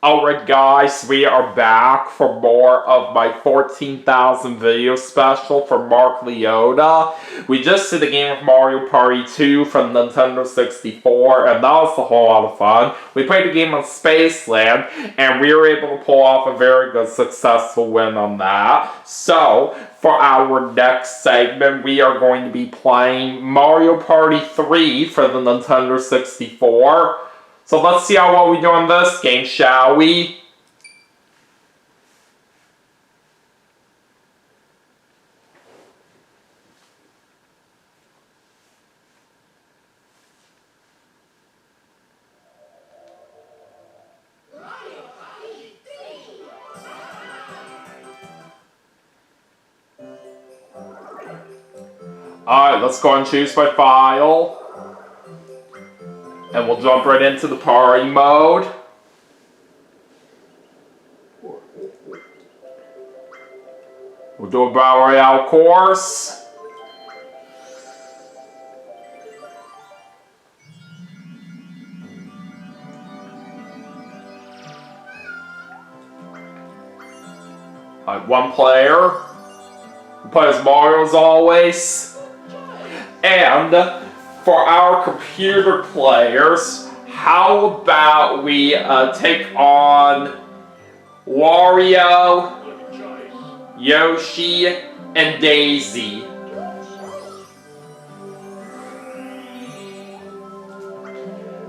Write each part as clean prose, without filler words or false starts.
Alright guys, we are back for more of my 14,000 video special for Mark Liotta. We just did a game of Mario Party 2 from Nintendo 64 and that was a whole lot of fun. We played a game on Spaceland and we were able to pull off a very good successful win on that. So, for our next segment, we are going to be playing Mario Party 3 for the Nintendo 64. So let's see how well we do in this game, shall we? Alright, let's go and choose my file. And we'll jump right into the party mode. We'll do a Battle Royale course. Alright, one player. We'll play as Mario as always. And for our computer players, how about we take on Wario, Yoshi, and Daisy.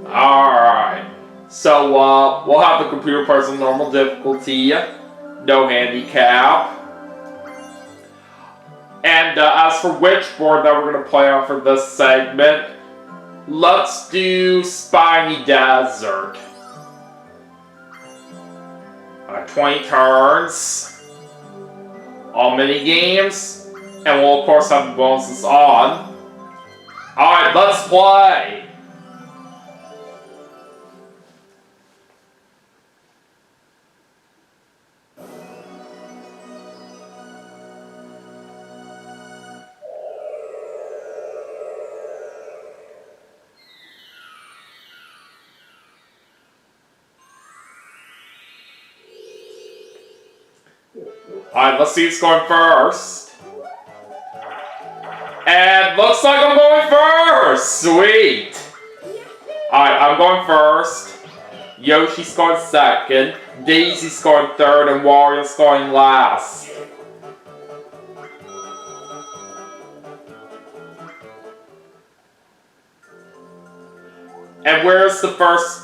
Alright, so we'll have the computer players on normal difficulty, no handicap. And as for which board that we're going to play on for this segment, let's do Spiny Desert. 20 turns, all mini games, and we'll of course have the bonuses on. Alright, let's play! Alright, let's see who's going first. And looks like I'm going first! Sweet! Alright, I'm going first. Yoshi's going second. Daisy's going third, and Wario's going last. And where's the first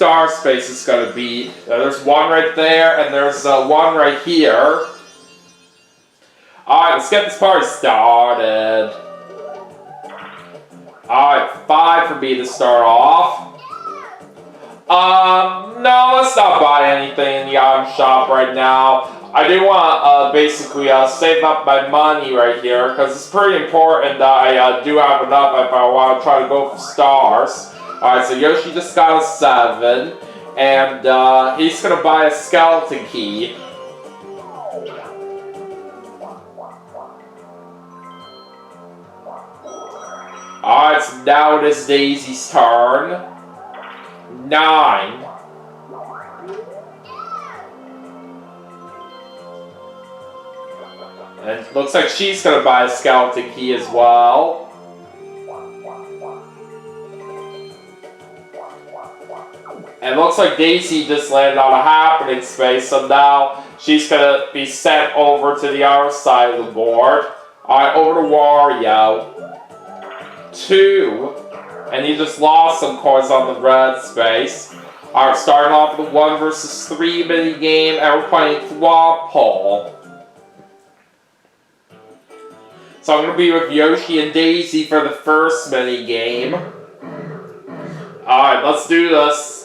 star space is going to be? There's one right there, and there's one right here. Alright, let's get this party started. Alright, 5 for me to start off. No, let's not buy anything in the item shop right now. I do want to basically save up my money right here, because it's pretty important that I do have enough if I want to try to go for stars. Alright, so Yoshi just got a 7, and he's going to buy a skeleton key. Alright, so now it is Daisy's turn. 9. And it looks like she's going to buy a skeleton key as well. And it looks like Daisy just landed on a happening space, so now she's going to be sent over to the other side of the board. Alright, over to Wario. 2. And he just lost some coins on the red space. Alright, starting off with a 1 versus 3 mini game, and we're playing Flop Hole. So I'm going to be with Yoshi and Daisy for the first mini game. Alright, let's do this.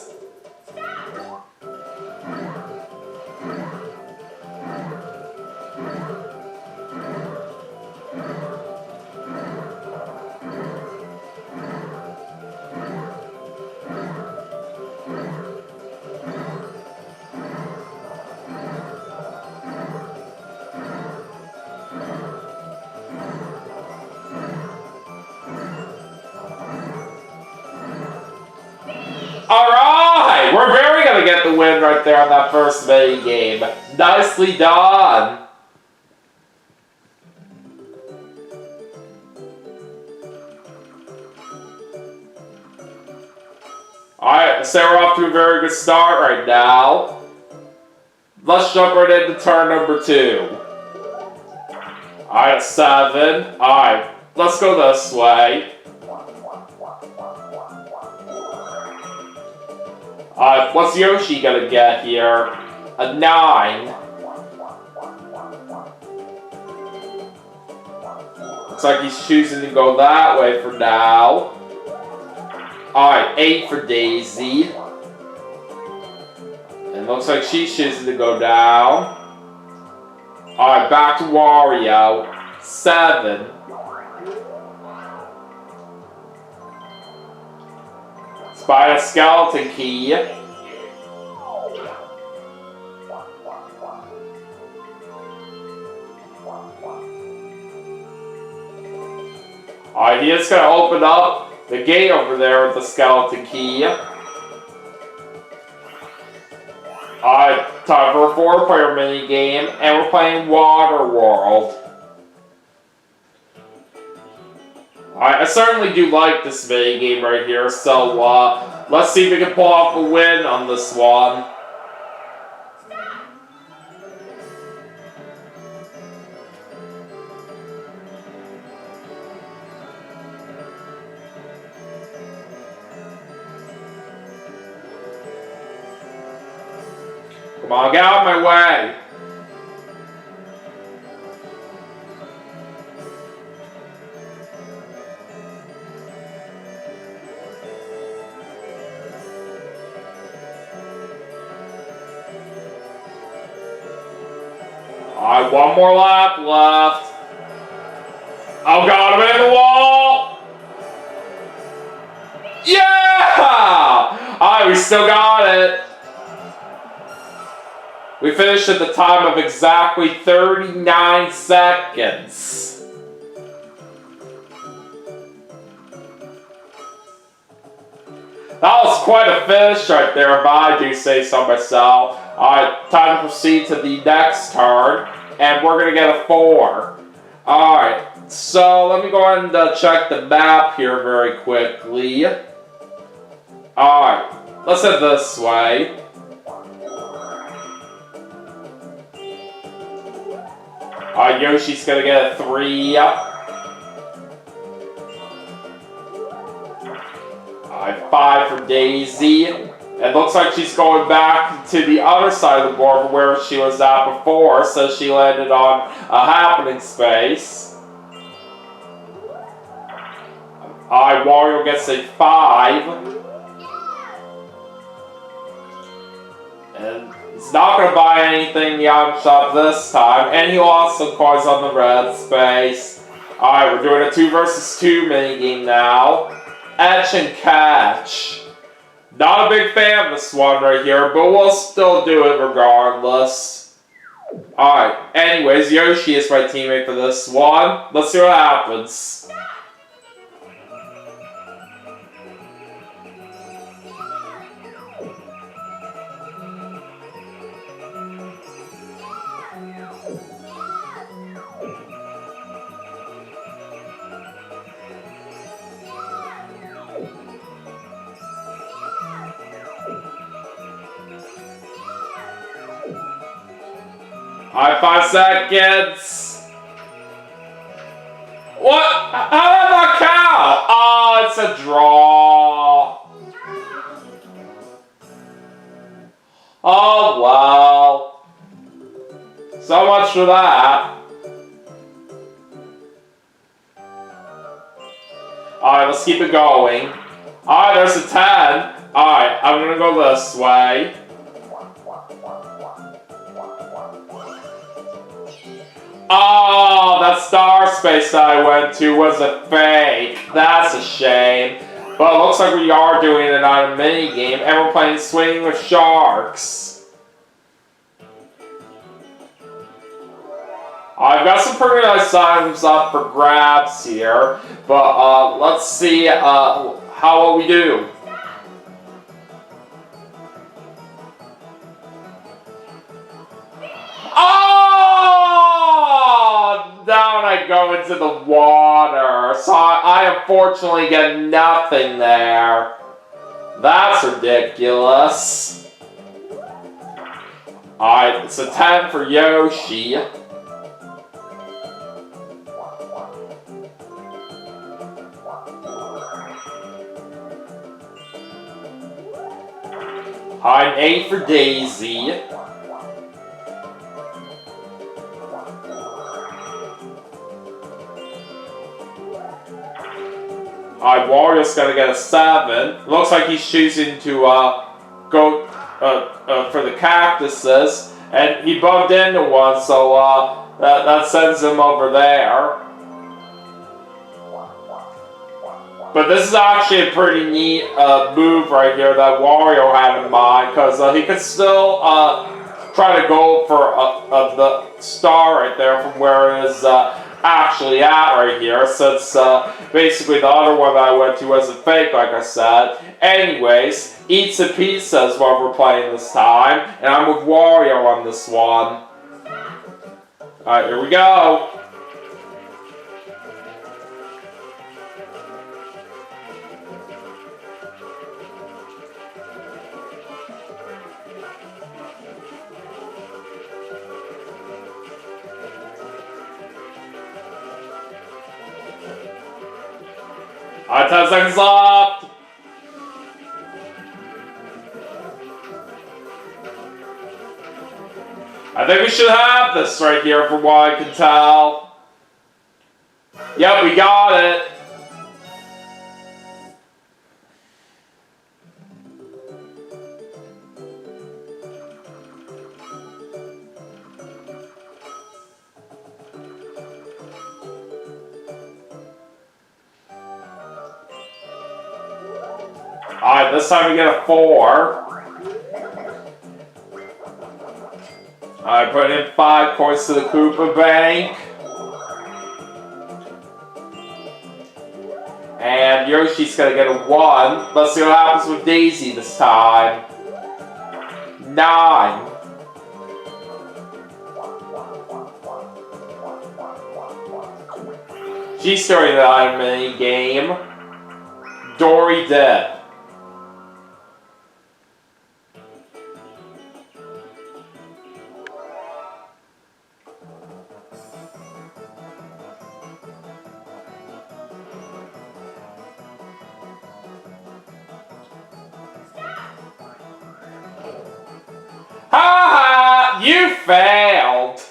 Alright! win right there on that first mini game. Nicely done. Alright, so we're off to a very good start right now. Let's jump right into turn number 2. Alright, 7. Alright, let's go this way. Alright, what's Yoshi gonna get here? A 9. Looks like he's choosing to go that way for now. Alright, 8 for Daisy. And looks like she's choosing to go down. Alright, back to Wario. 7. Spy a skeleton key. Alright, he is going to open up the gate over there with the skeleton key. Alright, time for a 4-player minigame, and we're playing Water World. I certainly do like this minigame right here, so let's see if we can pull off a win on this one. Come on, get out of my way! Alright, one more lap left. Oh god, I'm in the wall! Yeah! Alright, we still got it. We finished at the time of exactly 39 seconds. That was quite a finish right there, if I do say so myself. Alright, time to proceed to the next turn, and we're going to get a 4. Alright, so let me go ahead and check the map here very quickly. Alright, let's head this way. Alright, Yoshi's going to get a 3. Alright, 5 for Daisy. It looks like she's going back to the other side of the board from where she was at before, so she landed on a happening space. Alright, Wario gets a 5. And he's not going to buy anything in the item shop this time, and he lost some coins on the red space. Alright, we're doing a 2 versus 2 minigame now. Etch and catch. Not a big fan of this one right here, but we'll still do it regardless. Alright, anyways, Yoshi is my teammate for this one. Let's see what happens. Alright, 5 seconds. What? How did that count? Oh, it's a draw. Oh, well. So much for that. Alright, let's keep it going. Alright, there's a 10. Alright, I'm gonna go this way. Oh, that star space that I went to was a fake. That's a shame. But it looks like we are doing it on a mini game, and we're playing Swinging with Sharks. I've got some pretty nice items up for grabs here, but let's see how we do. to go into the water. So I unfortunately get nothing there. That's ridiculous. Alright, it's a 10 for Yoshi. Alright, an 8 for Daisy. Alright, Wario's gonna get a 7. Looks like he's choosing to go for the cactuses. And he bumped into one, so that sends him over there. But this is actually a pretty neat move right here that Wario had in mind, because he could still try to go for the star right there from where it is actually at right here, since basically the other one that I went to was a fake, like I said. Anyways, Eats a Pizza is what we're playing this time, and I'm with Wario on this one. Alright, here we go. Alright, 10 seconds left. I think we should have this right here from what I can tell. Yep, we got it. Alright, this time we get a 4. Alright, put in 5 points to the Koopa Bank. And Yoshi's gonna get a 1. Let's see what happens with Daisy this time. 9. She's starting that mini game. Dory Dip. Ha! You failed!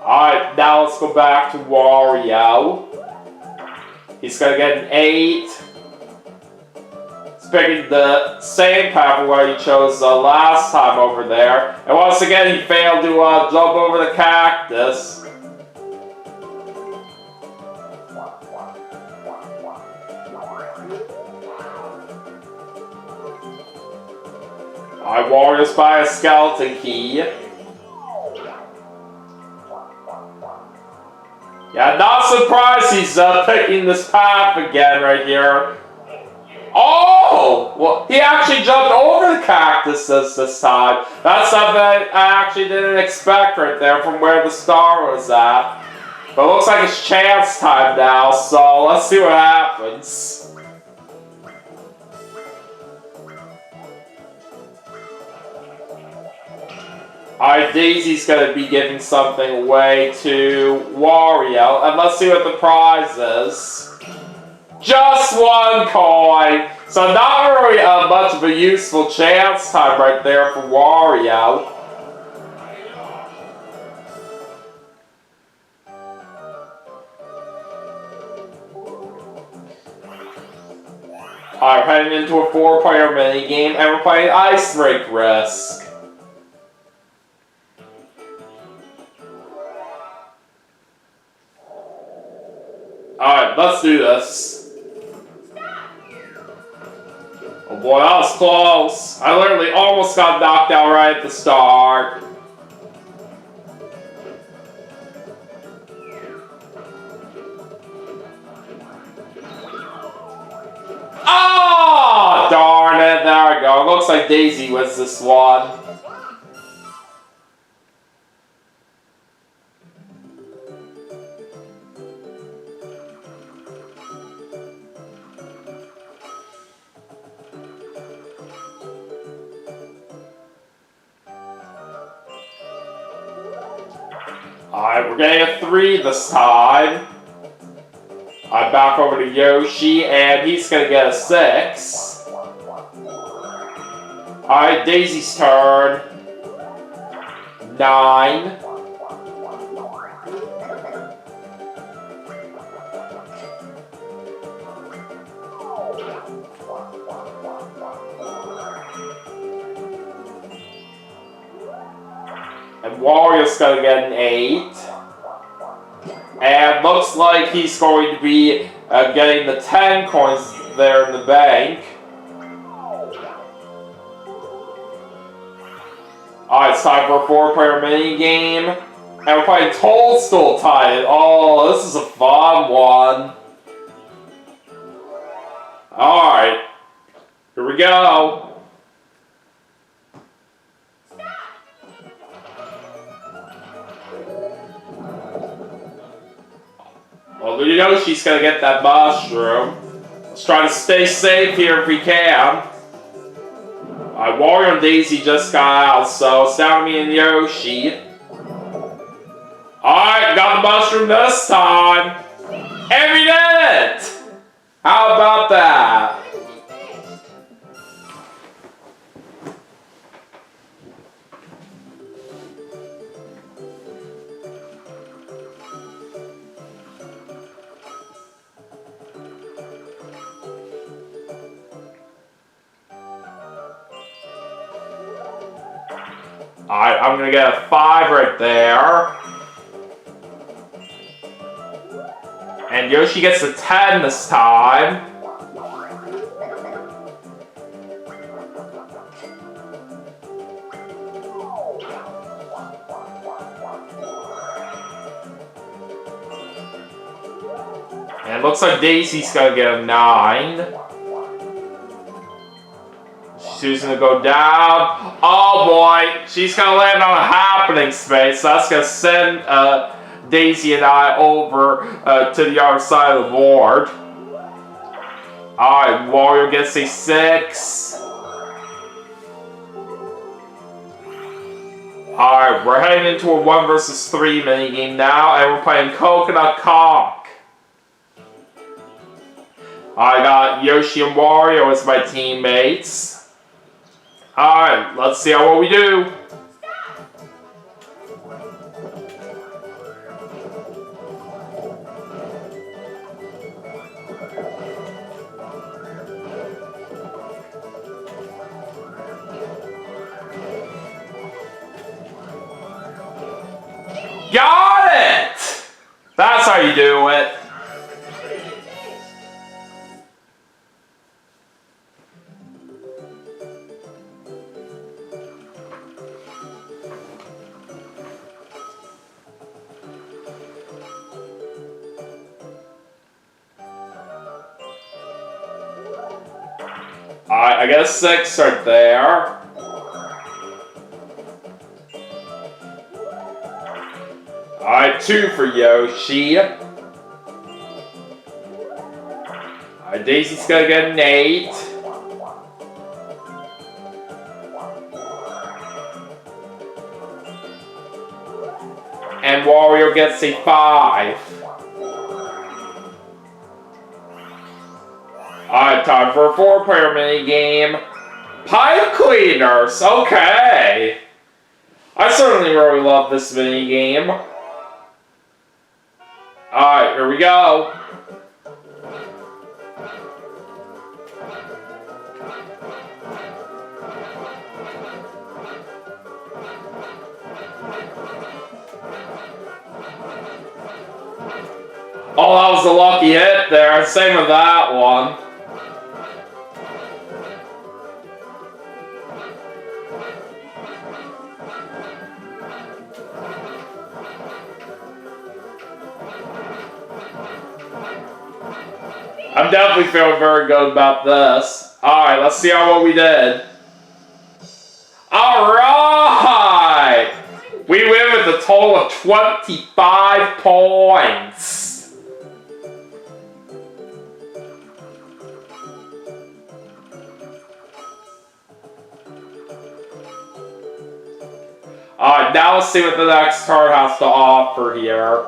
Alright, now let's go back to Wario. He's gonna get an 8. He's picking the same pathway he chose last time over there. And once again, he failed to jump over the cactus. Alright, Wario's by a skeleton key. Yeah, not surprised he's picking this path again right here. Oh! Well, he actually jumped over the cactuses this time. That's something I actually didn't expect right there from where the star was at. But it looks like it's chance time now, so let's see what happens. Alright, Daisy's gonna be giving something away to Wario, and let's see what the prize is. Just 1 coin! So not really much of a useful chance time right there for Wario. Alright, we're heading into a 4-player minigame, and we're playing Ice Rink Risk. Alright, let's do this. Oh boy, that was close. I literally almost got knocked out right at the start. Oh, darn Darn it, there we go. It looks like Daisy wins this one. Alright, we're getting a 3 this time. I'm back over to Yoshi, and he's gonna get a 6. Alright, Daisy's turn. 9. And Wario's gonna get an 8. And looks like he's going to be getting the 10 coins there in the bank. Alright, it's time for a 4-player minigame. And we're playing Toadstool Titan. Oh, this is a fun one. Alright, here we go. Well, you know she's gonna get that mushroom. Let's try to stay safe here if we can. Wario and Daisy just got out, so it's down to me and Yoshi. Alright, got the mushroom this time. And we did it! How about that? Alright, I'm gonna get a 5 right there. And Yoshi gets a 10 this time. And it looks like Daisy's gonna get a 9. She's choosing to go down. Oh boy, she's gonna land on a happening space. So that's gonna send Daisy and I over to the other side of the board. Alright, Wario gets a 6. Alright, we're heading into a 1 versus 3 minigame now, and we're playing Coconut Conk. I got Yoshi and Wario as my teammates. Alright, let's see how well we do. Got it! That's how you do it. Alright, I got a 6 right there. Alright, 2 for Yoshi. Alright, Daisy's gonna get an 8. And Wario gets a 5. Alright, time for a 4-player minigame. Pipe cleaners, okay. I certainly really love this minigame. Alright, here we go. Oh, that was a lucky hit there. Same with that one. I'm definitely feeling very good about this. Alright, let's see how well we did. Alright! We win with a total of 25 points. Alright, now let's see what the next card has to offer here.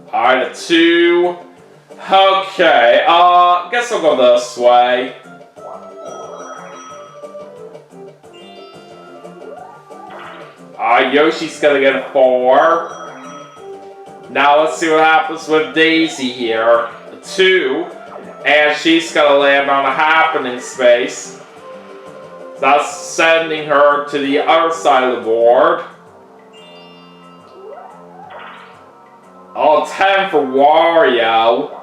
Alright, a 2. Okay, guess I'll go this way. Yoshi's gonna get a 4. Now let's see what happens with Daisy here. A 2. And she's gonna land on a happening space. That's sending her to the other side of the board. Oh, 10 for Wario.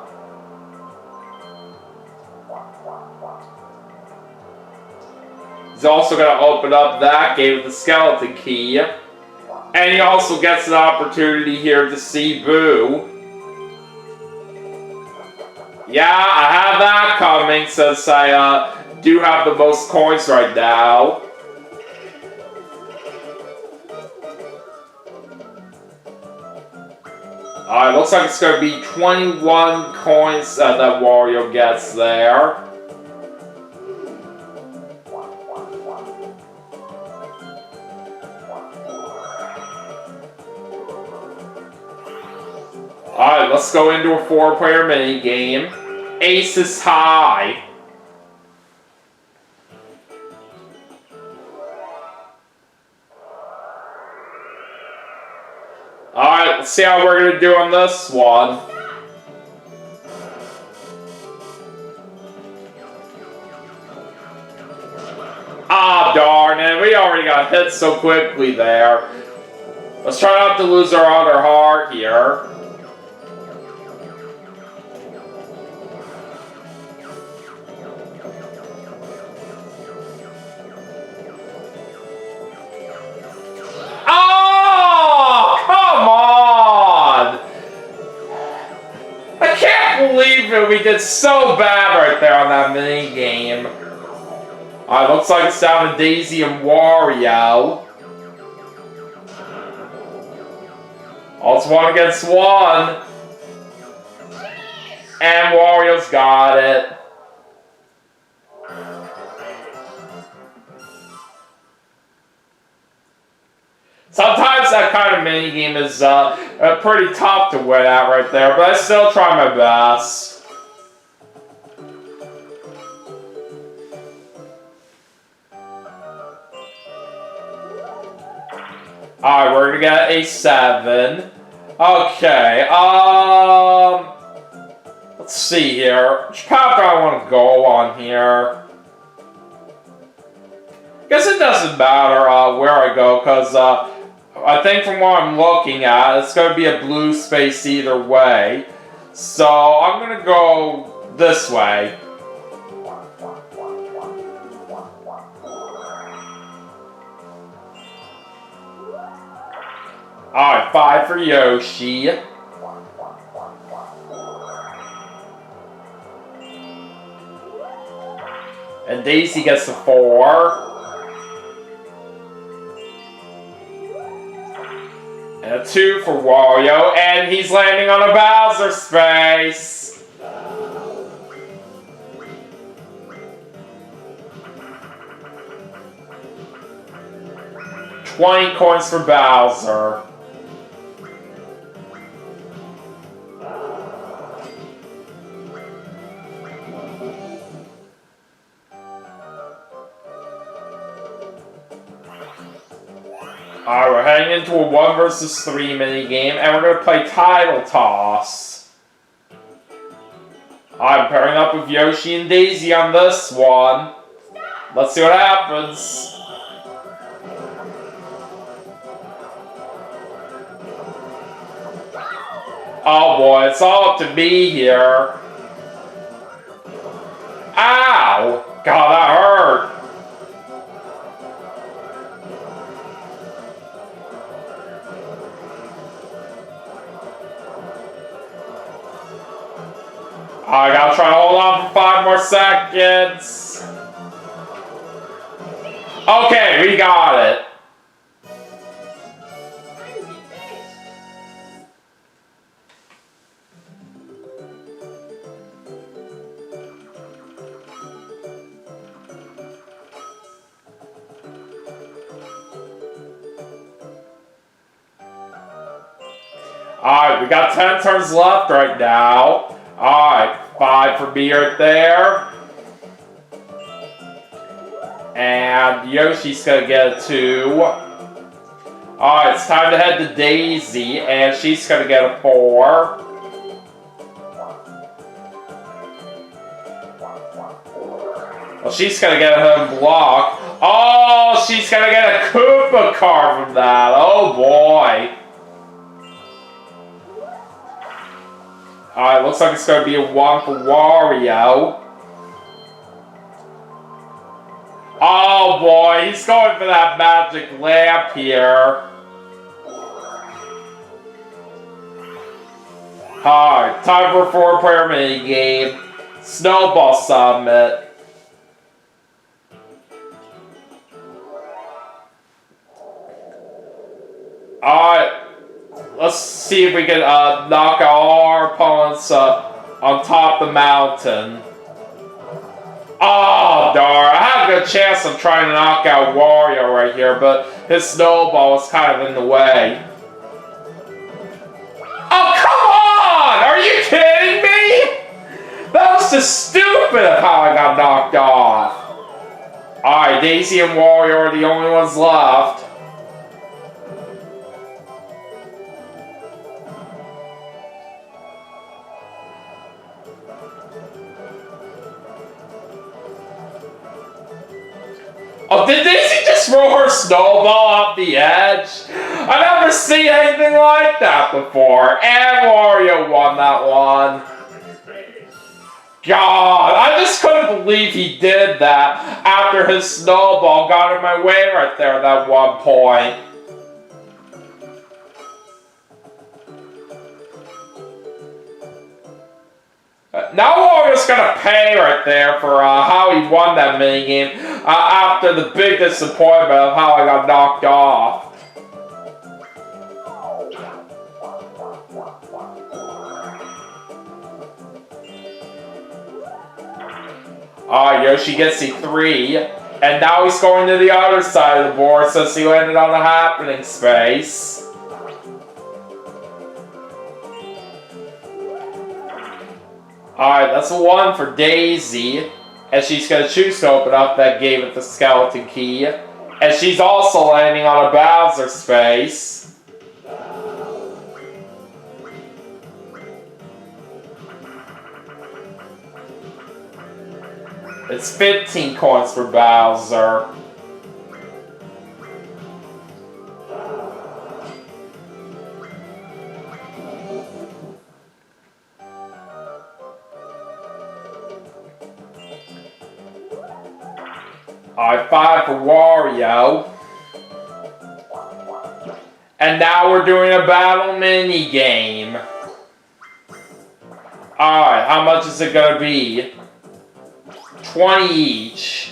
He's also going to open up that gate with the skeleton key. And he also gets an opportunity here to see Boo. Yeah, I have that coming since I do have the most coins right now. Alright, looks like it's going to be 21 coins that Wario gets there. Alright, let's go into a 4-player minigame. Ace is high. Alright, let's see how we're going to do on this one. Ah, darn it. We already got hit so quickly there. Let's try not to lose our other heart here. We did so bad right there on that mini game. Alright, looks like it's down to Daisy and Wario. Oh, it's 1 against 1. And Wario's got it. Sometimes that kind of mini game is pretty tough to win at right there, but I still try my best. Alright, we're gonna get a 7. Okay, let's see here. Which path do I want to go on here? Guess it doesn't matter where I go, because I think from what I'm looking at, it's going to be a blue space either way. So I'm going to go this way. Alright, 5 for Yoshi. And Daisy gets a 4. And a 2 for Wario. And he's landing on a Bowser space. $20 coins for Bowser. Alright, we're heading into a 1 versus 3 minigame, and we're going to play Title Toss. I'm pairing up with Yoshi and Daisy on this one. Let's see what happens. Oh boy, it's all up to me here. Ow! God, that hurt. I gotta try to hold on for 5 more seconds. Okay, we got it. Alright, we got 10 turns left right now. Alright, 5 for me right there. And Yoshi's gonna get a 2. Alright, it's time to head to Daisy, and she's gonna get a 4. Well, she's gonna get a home block. Oh, she's gonna get a Koopa car from that. Oh boy. Alright, looks like it's gonna be a 1 for Wario. Oh boy, he's going for that magic lamp here. Alright, time for a 4-player minigame. Snowball Summit. Alright, let's see if we can knock out all our opponents on top of the mountain. Oh, darn. I had a good chance of trying to knock out Wario right here, but his snowball was kind of in the way. Oh, come on! Are you kidding me? That was just stupid of how I got knocked off. Alright, Daisy and Wario are the only ones left. Oh, did Daisy just throw her snowball off the edge? I've never seen anything like that before. And Wario won that one. God, I just couldn't believe he did that after his snowball got in my way right there at that one point. Now Wario's gonna pay right there for how he won that minigame after the big disappointment of how I got knocked off. Yoshi gets the 3, and now he's going to the other side of the board since he landed on the happening space. Alright, that's a 1 for Daisy, and she's going to choose to open up that gate with the skeleton key. And she's also landing on a Bowser space. It's 15 coins for Bowser. Alright, 5 for Wario. And now we're doing a battle mini game. Alright, how much is it gonna be? 20 each.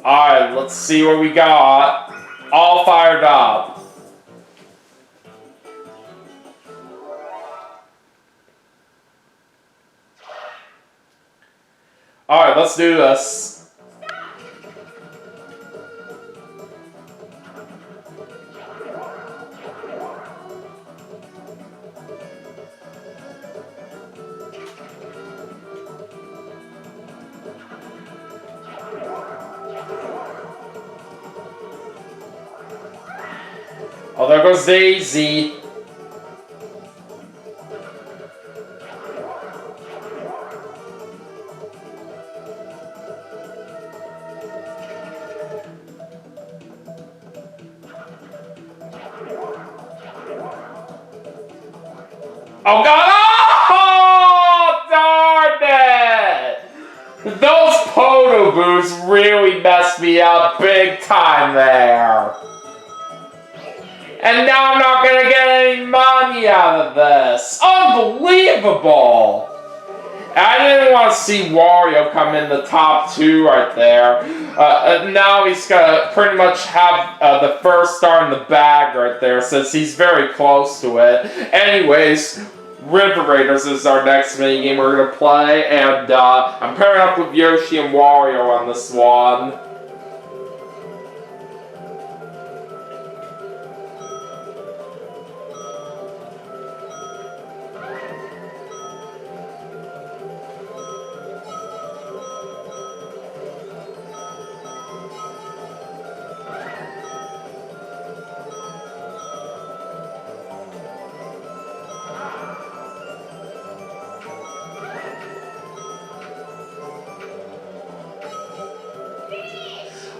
Alright, let's see what we got. All fired up. Alright, let's do this. Oh, there goes Daisy. Oh God! Oh, darn it! Those Poto Boos really messed me up big time there. And now I'm not going to get any money out of this. Unbelievable. I didn't want to see Wario come in the top 2 right there. Now he's going to pretty much have the first star in the bag right there, since he's very close to it. Anyways, River Raiders is our next minigame we're going to play, and I'm pairing up with Yoshi and Wario on this one.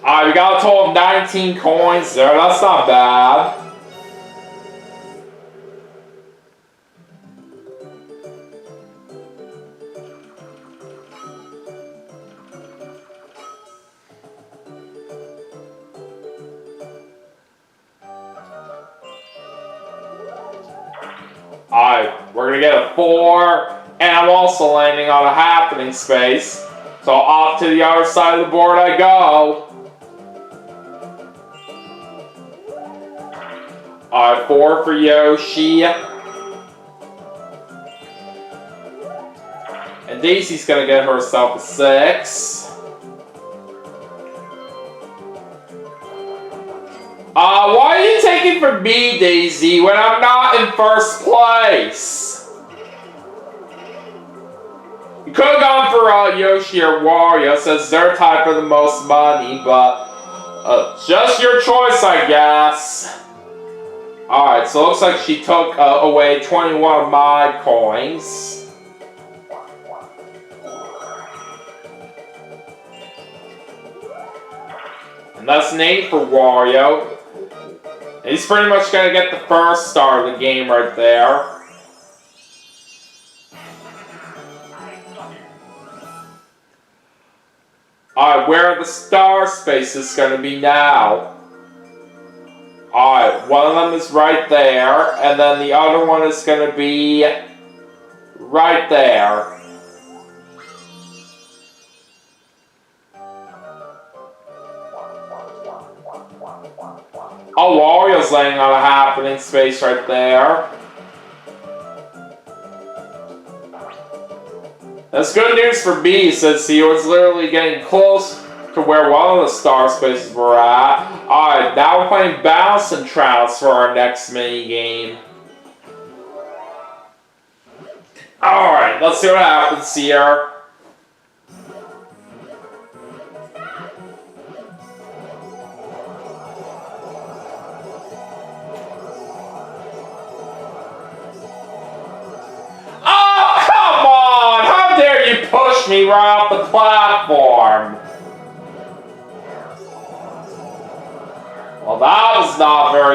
Alright, we got a total of 19 coins there. That's not bad. Alright, we're gonna get a 4, and I'm also landing on a happening space. So off to the other side of the board I go. Alright, 4 for Yoshi. And Daisy's gonna get herself a 6. Why are you taking from me, Daisy, when I'm not in first place? You could have gone for Yoshi or Wario, since they're tied for the most money, but just your choice, I guess. Alright, so it looks like she took away 21 of my coins. And that's an 8 for Wario. He's pretty much going to get the first star of the game right there. Alright, where are the star spaces going to be now? Alright, one of them is right there, and then the other one is going to be right there. Oh, Wario's laying on a happening space right there. That's good news for B, since he was literally getting close to where one of the star spaces were at. Alright, now we're playing Bounce and Trounce for our next mini game. Alright, let's see what happens here. Push me right off the platform. Well, that was not very